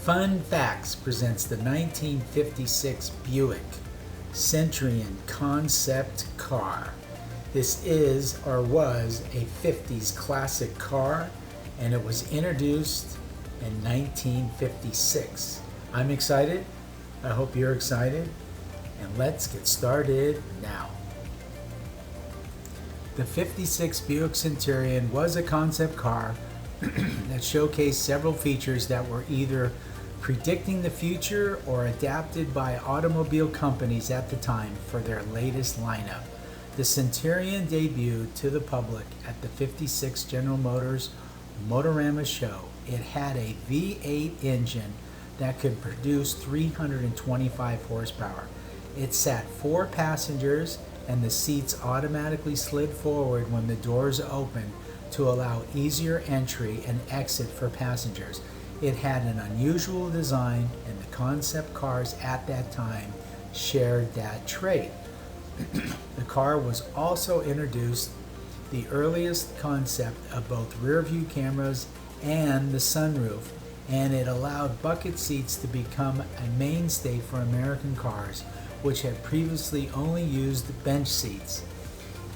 Fun Facts presents the 1956 Buick Centurion Concept Car. This is or was a 50s classic car, and it was introduced in 1956. I'm excited. I hope you're excited. And let's get started now. The 56 Buick Centurion was a concept car that showcased several features that were either predicting the future or adapted by automobile companies at the time for their latest lineup. The Centurion debuted to the public at the 56 General Motors Motorama show. It had a V8 engine that could produce 325 horsepower. It sat 4 passengers, and the seats automatically slid forward when the doors opened to allow easier entry and exit for passengers. It had an unusual design, and the concept cars at that time shared that trait. The car was also introduced the earliest concept of both rear view cameras and the sunroof, and it allowed bucket seats to become a mainstay for American cars, which had previously only used bench seats.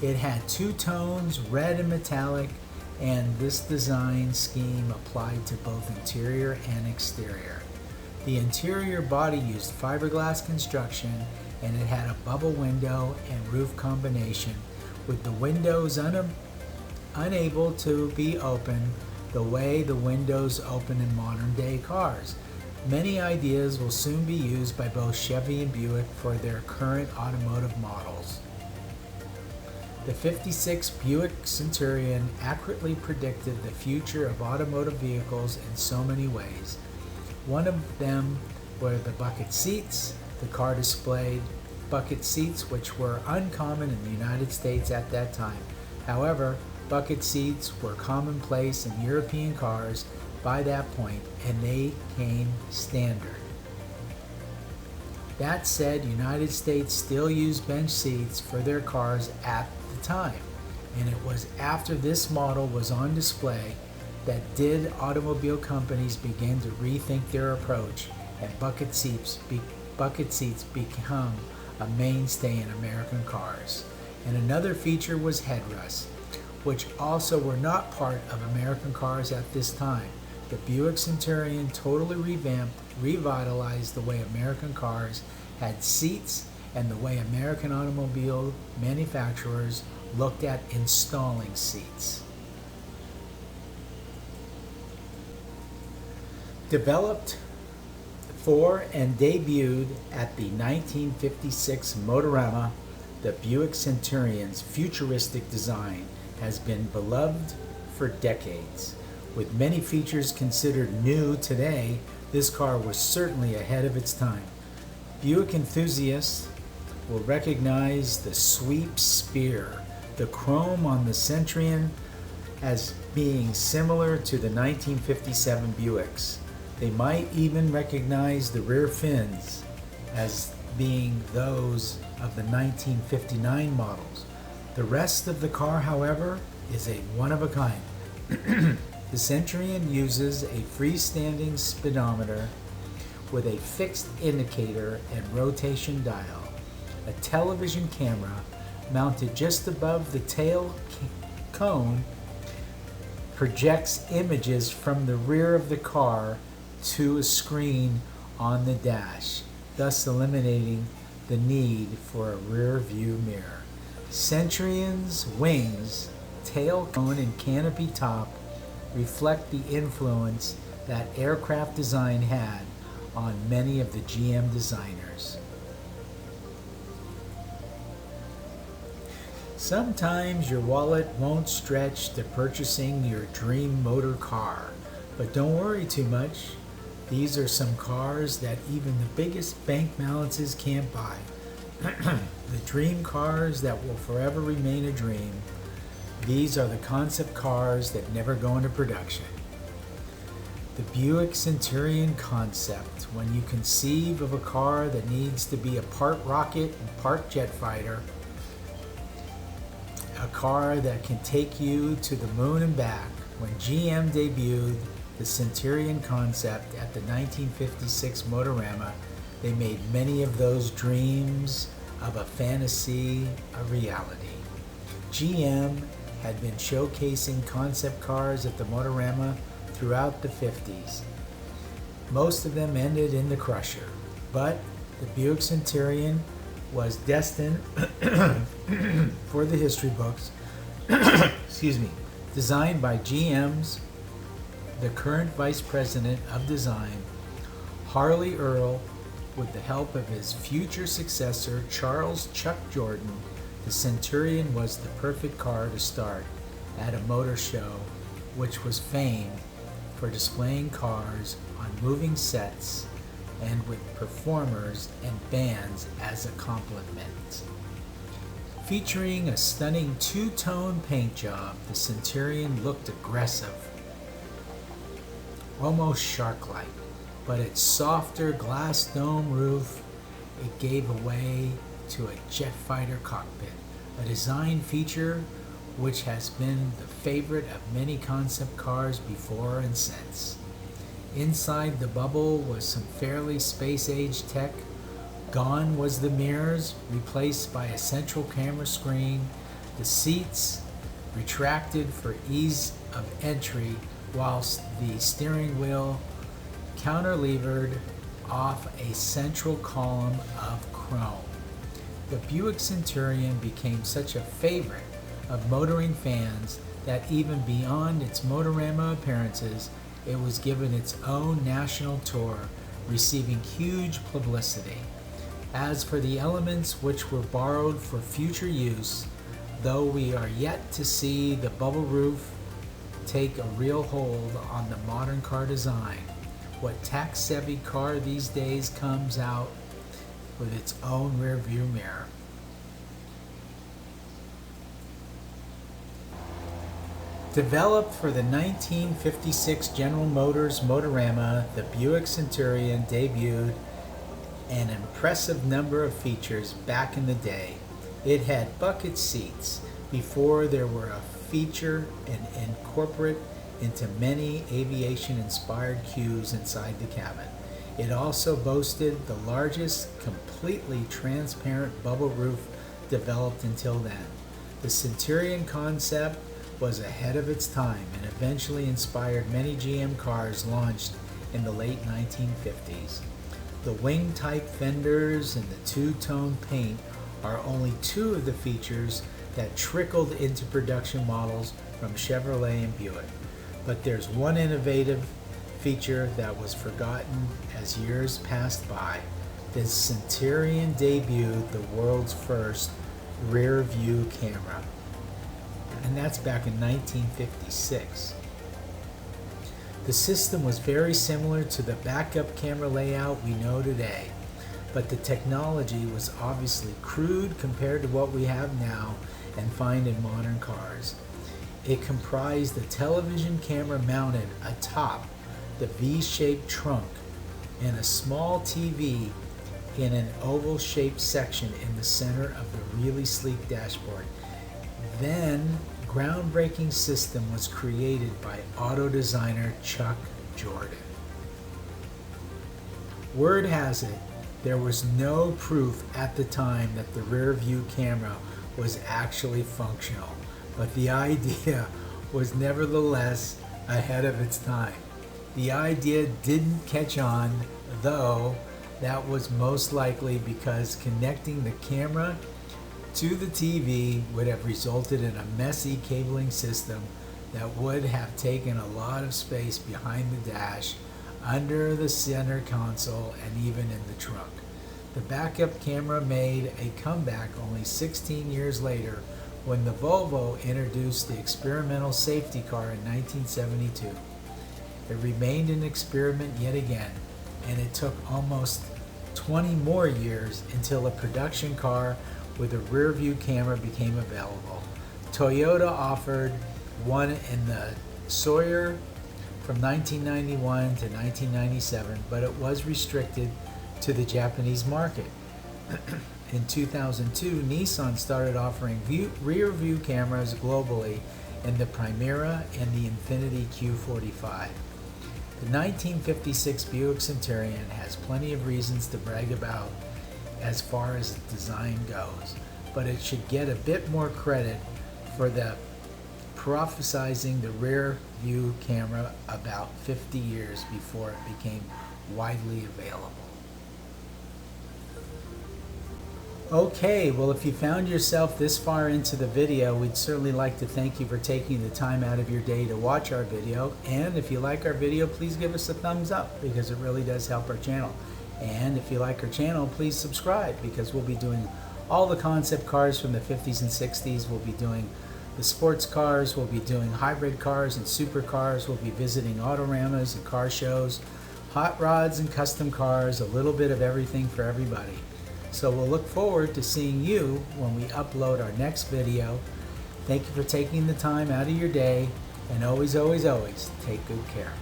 It had 2 tones, red and metallic, and this design scheme applied to both interior and exterior. The interior body used fiberglass construction, and it had a bubble window and roof combination, with the windows unable to be opened the way the windows open in modern day cars. Many ideas will soon be used by both Chevy and Buick for their current automotive models. The 56 Buick Centurion accurately predicted the future of automotive vehicles in so many ways. One of them were the bucket seats. The car displayed bucket seats, which were uncommon in the United States at that time. However, bucket seats were commonplace in European cars by that point, and they came standard. That said, United States still used bench seats for their cars at the time, and it was after this model was on display that did automobile companies begin to rethink their approach, and bucket seats become a mainstay in American cars. And another feature was headrests, which also were not part of American cars at this time. The Buick Centurion totally revitalized the way American cars had seats and the way American automobile manufacturers looked at installing seats. Developed for and debuted at the 1956 Motorama, the Buick Centurion's futuristic design has been beloved for decades. With many features considered new today, this car was certainly ahead of its time. Buick enthusiasts will recognize the sweep spear, the chrome on the Centurion, as being similar to the 1957 Buicks. They might even recognize the rear fins as being those of the 1959 models. The rest of the car, however, is a one-of-a-kind. The Centurion uses a freestanding speedometer with a fixed indicator and rotation dial. A television camera mounted just above the tail cone projects images from the rear of the car to a screen on the dash, thus eliminating the need for a rear view mirror. Centurion's wings, tail cone, and canopy top reflect the influence that aircraft design had on many of the GM designers. Sometimes your wallet won't stretch to purchasing your dream motor car, but don't worry too much. These are some cars that even the biggest bank balances can't buy. The dream cars that will forever remain a dream. These are the concept cars that never go into production. The Buick Centurion concept. When you conceive of a car that needs to be a part rocket and part jet fighter, a car that can take you to the moon and back, when GM debuted the Centurion Concept at the 1956 Motorama, they made many of those dreams of a fantasy a reality. GM had been showcasing concept cars at the Motorama throughout the 50s. Most of them ended in the crusher, but the Buick Centurion was destined for the history books. Excuse me. Designed by GM's the current vice president of design, Harley Earl, with the help of his future successor, Charles Chuck Jordan, the Centurion was the perfect car to start at a motor show, which was famed for displaying cars on moving sets and with performers and bands as a complement. Featuring a stunning two-tone paint job, the Centurion looked aggressive, almost shark-like, but its softer glass dome roof, it gave away to a jet fighter cockpit, a design feature which has been the favorite of many concept cars before and since. Inside the bubble was some fairly space-age tech. Gone was the mirrors, replaced by a central camera screen, the seats retracted for ease of entry, whilst the steering wheel counterlevered off a central column of chrome. The Buick Centurion became such a favorite of motoring fans that even beyond its Motorama appearances, it was given its own national tour, receiving huge publicity. As for the elements which were borrowed for future use, though we are yet to see the bubble roof take a real hold on the modern car design, what tax-savvy car these days comes out with its own rear view mirror? Developed for the 1956 General Motors Motorama, the Buick Centurion debuted an impressive number of features back in the day. It had bucket seats before there were a feature and incorporate into many aviation-inspired cues inside the cabin. It also boasted the largest completely transparent bubble roof developed until then. The Centurion concept was ahead of its time and eventually inspired many GM cars launched in the late 1950s. The wing-type fenders and the two-tone paint are only two of the features that trickled into production models from Chevrolet and Buick. But there's one innovative feature that was forgotten as years passed by. The Centurion debuted the world's first rear view camera, and that's back in 1956. The system was very similar to the backup camera layout we know today, but the technology was obviously crude compared to what we have now and find in modern cars. It comprised a television camera mounted atop the V-shaped trunk and a small TV in an oval-shaped section in the center of the really sleek dashboard. Then, groundbreaking system was created by auto designer Chuck Jordan. Word has it, there was no proof at the time that the rear view camera was actually functional, but the idea was nevertheless ahead of its time. The idea didn't catch on, though that was most likely because connecting the camera to the TV would have resulted in a messy cabling system that would have taken a lot of space behind the dash, under the center console, and even in the trunk. The backup camera made a comeback only 16 years later when the Volvo introduced the experimental safety car in 1972. It remained an experiment yet again, and it took almost 20 more years until a production car with a rear view camera became available. Toyota offered one in the Sawyer from 1991 to 1997, but it was restricted to the Japanese market. In 2002, Nissan started offering rear view cameras globally in the Primera and the Infiniti Q45. The 1956 Buick Centurion has plenty of reasons to brag about as far as design goes, but it should get a bit more credit for the prophesizing the rear view camera about 50 years before it became widely available. Okay, well, if you found yourself this far into the video, we'd certainly like to thank you for taking the time out of your day to watch our video. And if you like our video, please give us a thumbs up, because it really does help our channel. And if you like our channel, please subscribe, because we'll be doing all the concept cars from the 50s and 60s. We'll be doing the sports cars, we'll be doing hybrid cars and supercars, we'll be visiting autoramas and car shows, hot rods and custom cars, a little bit of everything for everybody. So we'll look forward to seeing you when we upload our next video. Thank you for taking the time out of your day, and always, always, always take good care.